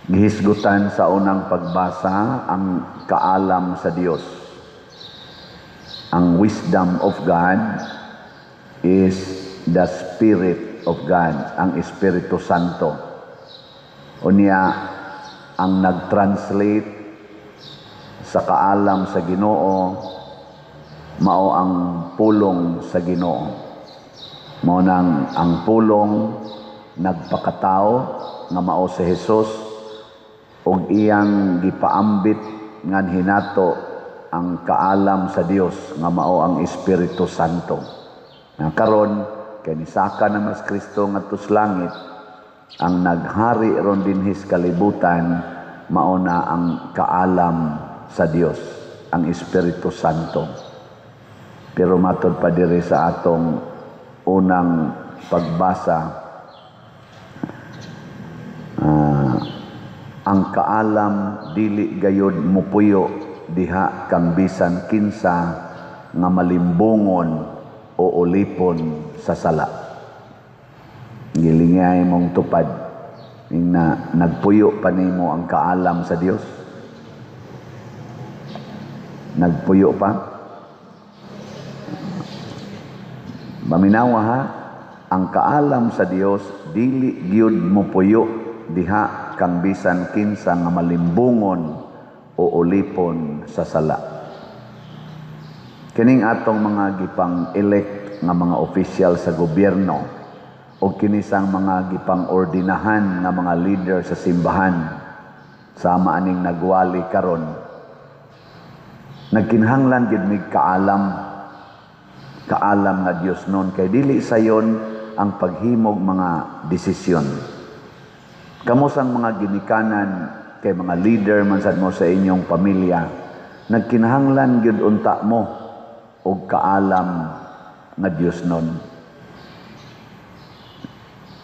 Gihisgutan sa unang pagbasa ang kaalam sa Diyos. Ang wisdom of God is the Spirit of God, ang Espiritu Santo. Unya, ang nag-translate sa kaalam sa Ginoo, mao ang pulong sa Ginoo. Mao nang ang pulong nagpakatao nga mao si Jesus, ug iyang gipaambit ngan hinato ang kaalam sa Dios nga mao ang Espiritu Santo. Nga karon kay nisaka na mas Kristo ngadto sa langit, ang naghari ron dinhi sa kalibutan mao na ang kaalam sa Dios, ang Espiritu Santo. Pero matod pa diri sa atong unang pagbasa, ang kaalam dili gayud mupuyo diha kang bisan kinsa nga malimbungon o ulipon sa sala. Gilingay mong tupad na nagpuyo pa nimo ang kaalam sa Dios. Nagpuyo pa. Maminawa ha, ang kaalam sa Dios dili gyud mupuyo diha kang bisan kinsa nga malimbungon o ulipon sa sala. Kining atong mga gipang-elect nga mga opisyal sa gobyerno o kinisang mga gipang-ordinahan nga mga leader sa simbahan, sama aning nagwali karon, nagkinahanglan gid mig kaalam nga Dios nun, kay dili sayon ang paghimog mga desisyon. Kamo sang mga ginikanan kay mga leader man sad mo sa inyong pamilya, nagkinahanglan gyud unta mo og kaalam nga Dios nun.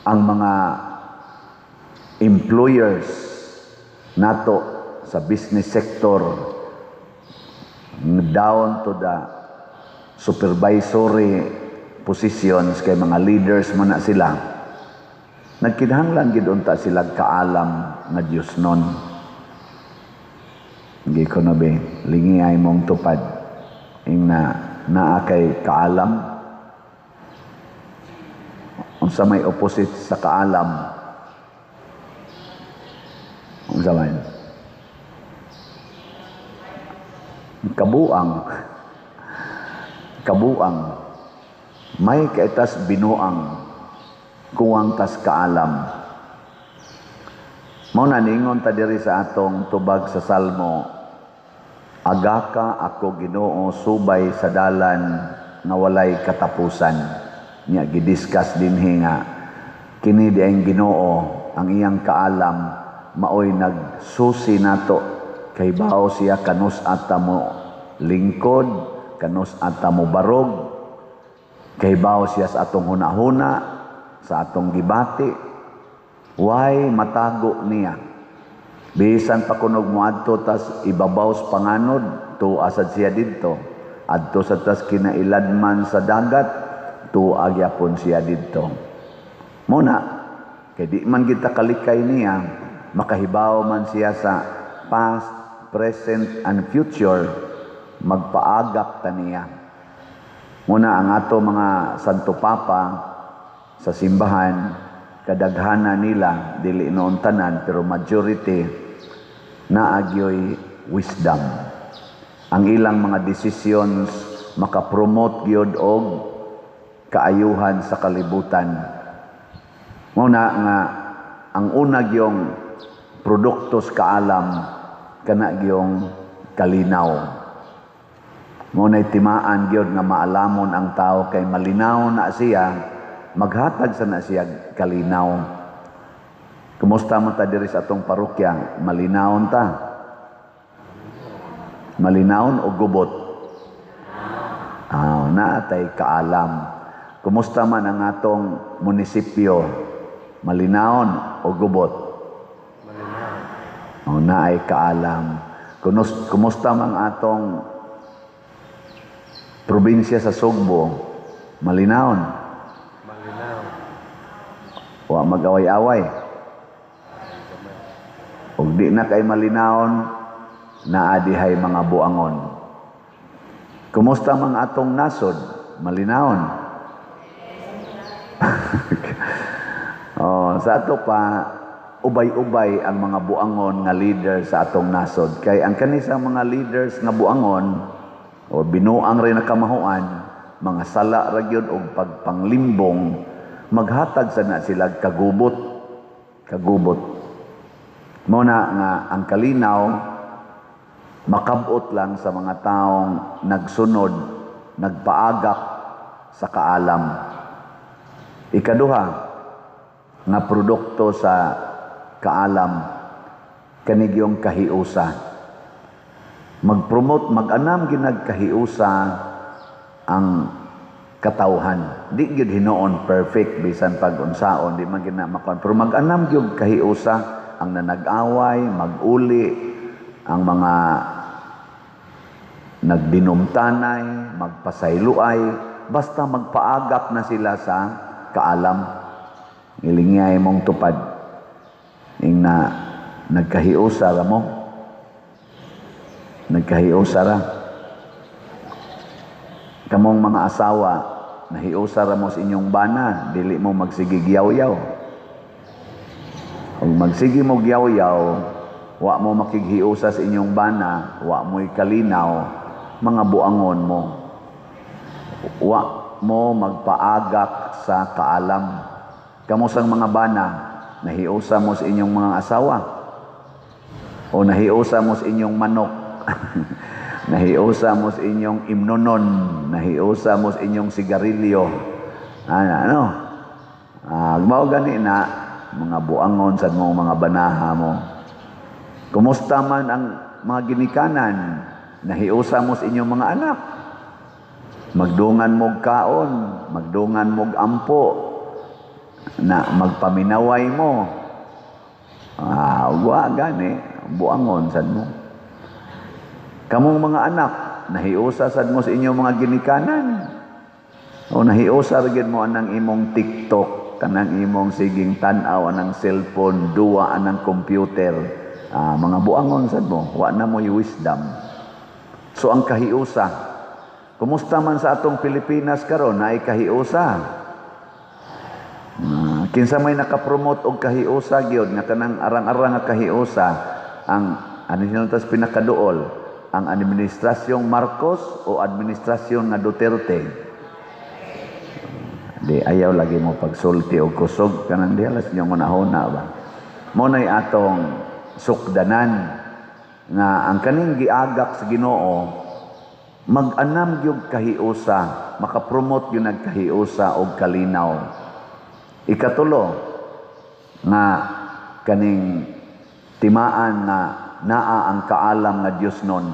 Ang mga employers nato sa business sector, down to the supervisory positions, kay mga leaders man na sila, nagkinahanglan gid unta sila kaalam nga Dios nun. Hindi ko na be, lingi ay mong tupad ing naa kay kaalam. Unsa may opposite sa kaalam? Unsa man? Kabuang. May kaitas binuang kuwang tas kaalam. Mao na ningon ta diri sa atong tubag sa Salmo, agaka ako Ginoo subay sa dalan nga walay katapusan. Nya gidiscuss dinhi nga kini diayng Ginoo ang iyang kaalam maoy nagsusi nato kay bao siya kanus ata mo lingkod, kanus ata mo barog, kay bao siya sa atong hunahuna, sa atong gibati, way matago niya. Bisan pa kunog moadto tas ibabaw sa panganod, to asad siya didto. Adto sa tas kinailadman sa dagat, to agyapon siya didto. Muna, kay di man kita kalikay niya, makahibaw man siya sa past, present, and future, magpaagak ta niya. Muna ang ato mga Santo Papa sa simbahan, kadaghana nila, dili noon tanan, pero majority, naagyoy wisdom. Ang ilang mga decisions, makapromote gyud og kaayuhan sa kalibutan. Muna nga, ang una gyong produktos kaalam, kana gyong kalinaw. Muna'y timaan gyud nga maalamon ang tao, kay malinaw na siya, maghatag sa na siya kalinaw. Kumusta mo ta diri sa atong parokya? Malinawon ta? Malinawon o gubot? Naatay kaalam. Kumusta man ang atong munisipyo? Malinawon o gubot? Malinaw. Naay kaalam. Kumusta man atong probinsya sa Sugbo? Malinawon? Wa mag-away-away. Ug di na kay malinawon, naadihay mga buangon. Kumusta mga atong nasod? Malinawon. Sa ato pa, ubay-ubay ang mga buangon nga leader sa atong nasod. Kay ang kanisang mga leaders nga buangon, o binuang rin na kamahuan, mga sala ra gyud og pagpanglimbong, maghatag sa na sila kagubot. Muna nga ang kalinaw, makabot lang sa mga taong nagsunod, nagpaagak sa kaalam. Ikaduha, nga produkto sa kaalam, kanigyong kahiusa. Mag-promote, mag-anam ginagkahiusa ang katawhan. Di gyud hinoon perfect bisan pag-unsaon, di man ginamakon. Pero mag-anam gyud kahiusa ang nanag-away, mag-uli, ang mga nagdinumtanay, magpasayloay, basta magpaagak na sila sa kaalam. Ilingay mong tupad. Ing na nagkahiusa ra mo. Nagkahiusa ra. Kamong mga asawa, nahiusa ra mo sa inyong bana, dili mo magsigigyaw-yaw. Kung magsigi mo gyaw-yaw, wa mo makighiusa sa inyong bana, wa mo'y kalinaw, mga buangon mo. Wa mo magpaagak sa kaalam. Kamusang mga bana, nahiusa mo sa inyong mga asawa? O nahiusa mo sa inyong manok? Nahiusa mo sa inyong imnonon? Nahiusa mo sa inyong sigarilyo? Mao gani na, mga buangon sa mga banaha mo. Kumusta man ang mga ginikanan? Nahiusa mo sa inyong mga anak? Magdungan mog kaon, magdungan mog ampo, na magpaminaway mo. Wa gani, buangon sad mo. Kamong mga anak, nahiusa sad mo sa inyong mga ginikanan? O nahiusa ra gyud mo anang imong TikTok, kanang imong siging tan-aw anang cellphone, duwa anang computer? Mga buangon sad mo, wa na mo'y wisdom. So ang kahiusa, kumusta man sa atong Pilipinas karon, naay kahiusa? Kinsa may nakapromote og kahiusa gyud nga kanang arang-arang nga kahiusa, ang ano tas pinakaduol, ang administrasyong Marcos o administrasyon nga Duterte? Di ayaw lagi mo pagsulti og kusog kanang dihalas niyo hunahuna ba. Mo nay atong sukdanan nga ang kaning giagak sa Ginoo, mag-anam gyud kahiusa, makapromote gyud nagkahiusa og kalinaw. Ikatulo, nga kaning timaan na naa ang kaalam nga Dios nun,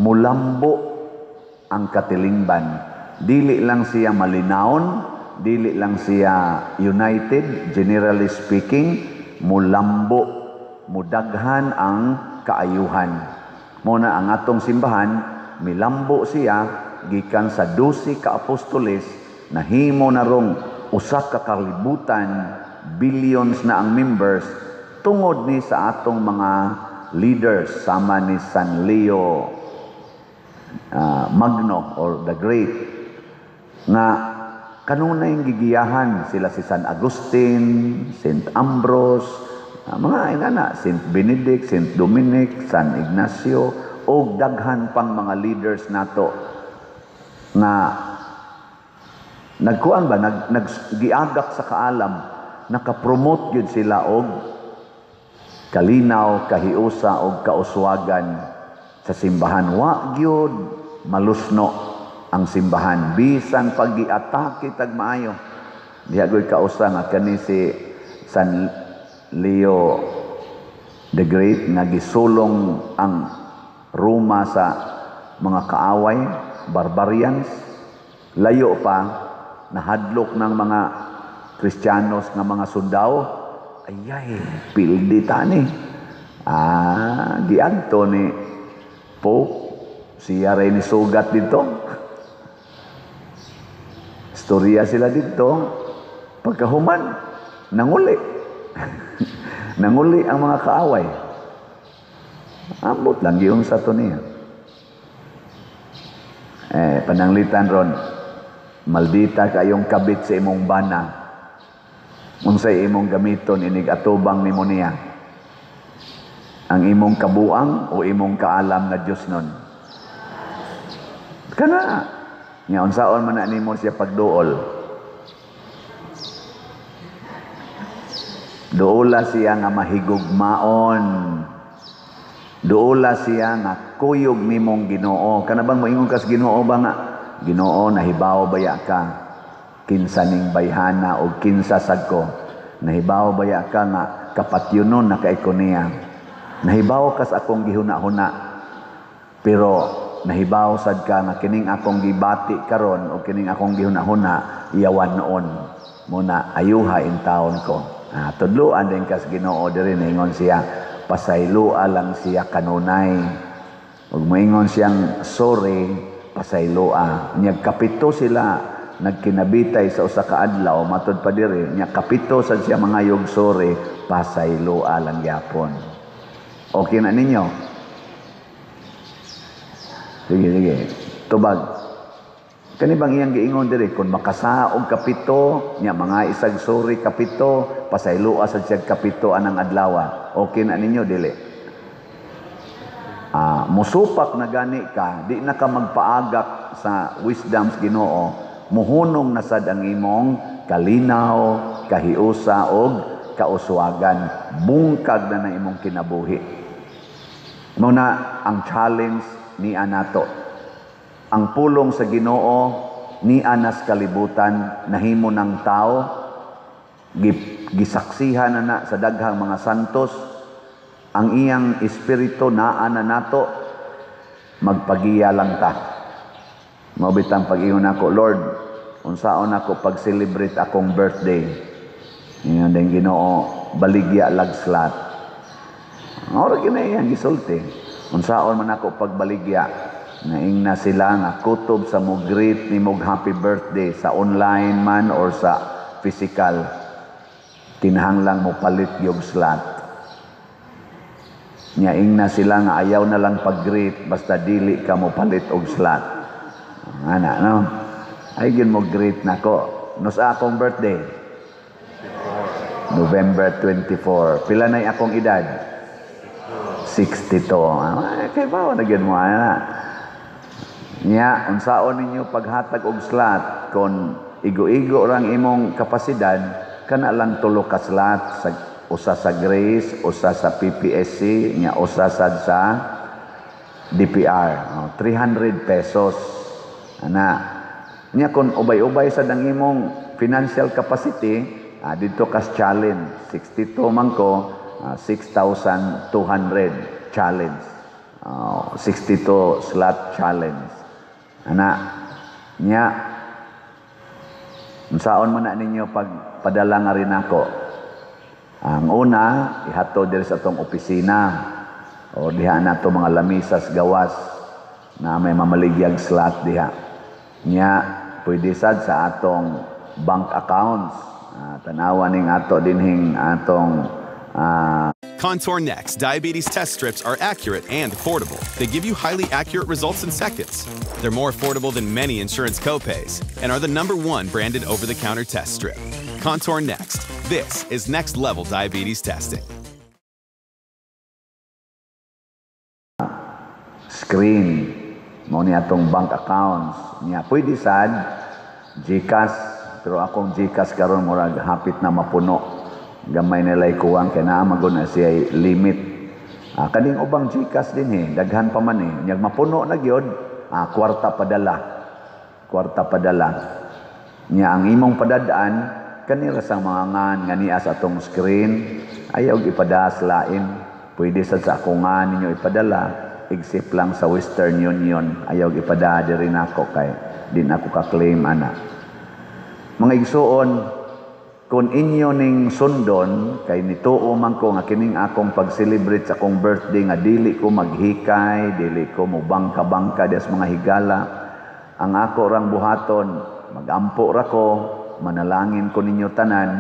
mulambo ang katilingban. Dili lang siya malinawon, dili lang siya united, generally speaking, mulambo, mudaghan ang kaayuhan. Muna ang atong simbahan, milambo siya, gikan sa 12 ka apostoles, nahimo na rong usa ka kalibutan, billions na ang members, tungod ni sa atong mga leaders, sama ni San Leo Magno or the Great, nga kanunay gigiyahan sila si San Agustin, Saint Ambrose, mga inana, Saint Benedict, Saint Dominic, San Ignacio, o daghan pang mga leaders nato nga nagkuan ba, naggiagak sa kaalam, nakapromote yun sila og kalinaw, kahiusa og kauswagan sa simbahan. Wa gyud malusno ang simbahan bisan pag-giatake tag maayo. Diha gyud kausa nga kani si San Leo the Great nga gisulong ang Roma sa mga kaaway, barbarians. Layo pa, nahadlok ng mga Kristiyanos nga mga sundao, ayay, pildi tani. Giadto ni Pope, siya rin sugat dito. Storya sila dito, pagkahuman, nanguli. Nanguli ang mga kaaway. Ambot lang yung sa to niya. Pananglitan ron, maldita kayong kabit sa imong bana. Unsay imong gamiton inig atubang nimo niya. Ang imong kabuang o imong kaalam na Dios nun. Kana. Nga unsaon man na nimo siya pagduol. Duola siya nga mahigugmaon. Duola siya nga kuyog nimong Ginoo. Kana bang moingon kas Ginoo ba nga? Ginoo, nahibaw baya ka kinsa ning bayhana o kinsa sadko. Nahibaw baya ka nga kapatyunon na kay ko niya. Nahibaw kas akong gihuna-huna. Pero nahibaw sad ka nga kining akong gibati karon o kining akong gihuna-huna iyawan noon. Muna ayuha in taon ko. Tudloan din kas Ginoo diri ningon siya pasaylua lang siya kanunay. Ug moingon siyang sorry, pasaylua. Nya kapito sila nagkinabitay sa usa ka adlaw matud pa diri. Nya kapito sad siya mangayog sorry, pasaylua lang gyapon. Okay na ninyo? Sige. Tubag. Kani bang iyang giingon diri kung makasaog kapito, nya mga isag sorry kapito, pasaylua sad siya kapito anang adlaw. Okay na ninyo dili? Musupak na gani ka, di na ka magpaagak sa wisdom's Ginoo, muhunong na sad ang imong kalinaw, kahiusa og kauswagan, bungkag na imong kinabuhi. Muna ang challenge ni anato. Ang pulong sa Ginoo ni anas kalibutan nahimo ng tao gisaksihan na sa daghang mga santos ang iyang espiritu naa na nato magpagiya lang ta. Mabitang pag-ingon nako, Lord, unsaon ako pag-celebrate akong birthday. Ingon din Ginoo, baligya lagslat. Ora kini iyang gisulti. Unsaon man ako pagbaligya. Naing na sila nga kutob sa mo greet ni mog happy birthday sa online man or sa physical. Kinahanglang mo palit yung slot. Nyaing na sila nga ayaw na lang pag-greet basta dili ka mo palit og slot. Ana, no? Ay gin mo greet nako. No sa akong birthday? November 24. Pila na akong edad? 62. Kay bawa na gid mo ana. Nya, unsaon ninyo paghatag og slot kon igo-igo rang imong kapasidad kana lang tulo ka slot sa usa sa Grace, usa sa PPSC, nya usa sad sa DPR. 300 pesos. Ana. Nya kon ubay-ubay sad ang imong financial capacity, dito kas challenge 62 man ko, 6,200 challenge. 62 slot challenge. Ana, nya, unsaon man na ninyo pagpadala nga rin ako. Ang una, ihato diri sa atong opisina o diha na to mga lamisas gawas na may mamaligyag slot diha. Nya, pwede sad sa atong bank accounts. Tanawa ning ato dinhing atong Contour Next diabetes test strips are accurate and affordable. They give you highly accurate results in seconds. They're more affordable than many insurance copays and are the #1 branded over-the-counter test strip. Contour Next. This is next-level diabetes testing. Screen mo ni atong bank accounts niya pwede sad GCash, pero akong GCash karon murag hapit na mapuno. Gamay nila'y kuwang kaya naamagon na siya limit. Kaning ubang GCash din daghan pa man Nyag mapuno na gyud, kwarta padala. Kwarta padala. Nya ang imong padadaan, kanila sa mga ngan nga niya sa atong screen, ayaw ipadas lain. Pwede sa akong nga ninyo ipadala, except lang sa Western Union. Ayaw ipada diri nako kay din ako ka-claim ana. Mga igsuon, kung inyo ning sundon, kay nituo man ko nga kining akong pag-celebrate sa akong birthday nga dili ko maghikay, dili ko mo bangka-bangka des mga higala. Ang ako rang buhaton, magampo ra ko, manalangin ko ninyo tanan,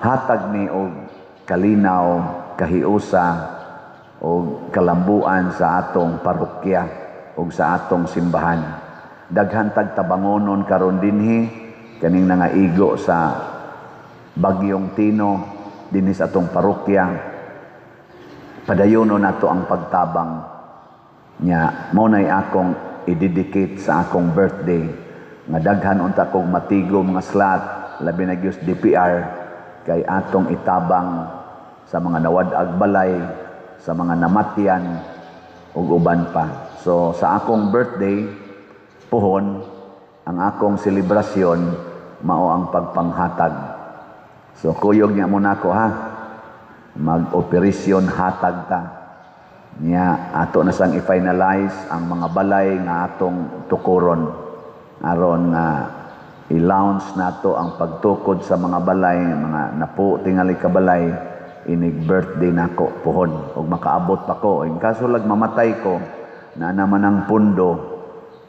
hatag ni og kalinaw kahiusa o kalambuan sa atong parokya o sa atong simbahan. Daghan tag tabangonon karon dinhi kaning nangaigo sa Bagyong Tino dinhi sa atong parokya. Padayonon nato ang pagtabang nya. Mao nay akong i-dedicate sa akong birthday nga daghan unta kog matigo mga slot labi na gyud DPR kay atong itabang sa mga nawad-ag balay, sa mga namatyan ug uban pa. So sa akong birthday puhon ang akong selebrasyon mao ang pagpanghatag. So kuyog niya muna ko ha, mag-operasyon hatag ta niya ato na sang i-finalize ang mga balay nga atong tukuron aron nga i-launch nato ang pagtukod sa mga balay, mga napo tingali ka balay inig birthday nako puhon ug makaabot pa ko. In kaso lag mamatay ko na naman ang pundo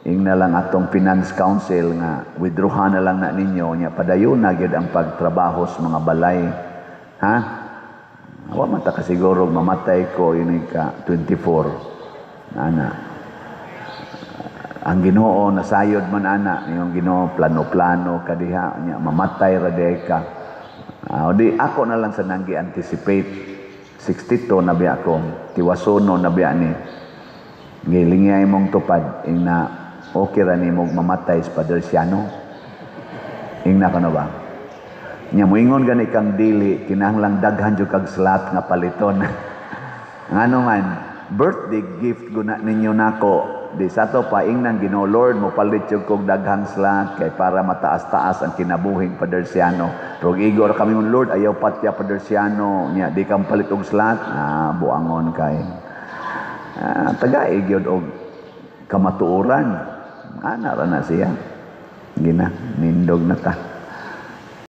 ing na lang atong finance council nga withdrawhan na lang na ninyo nya padayon na gyud ang pagtrabaho sa mga balay ha. Wa man ta kasiguro mamatay ko inig ka 24 ana. Ang Ginoo nasayod man ana yung Ginoo plano-plano kadiha nya mamatay ra ka. Di ako na lang sa nang gi-anticipate 62 na biya ko tiwasono na biya ni ngilingay mong tupad ing na okay ra ni mong mamatay sa Padersiano ing na kano ba nya moingon gani kang dili kinahanglang daghan jud kag slot nga paliton ngano man birthday gift guna ninyo nako di sa to pa ing nang Ginoo Lord mo palit jud kog daghang slot kay para mataas-taas ang kinabuhing Padersiano. Pero igor kami mon Lord ayaw patya Padersiano nya di kam palit og slot buangon kay tagaig yun og kamatuoran ana ra na siya gina nindog na ta.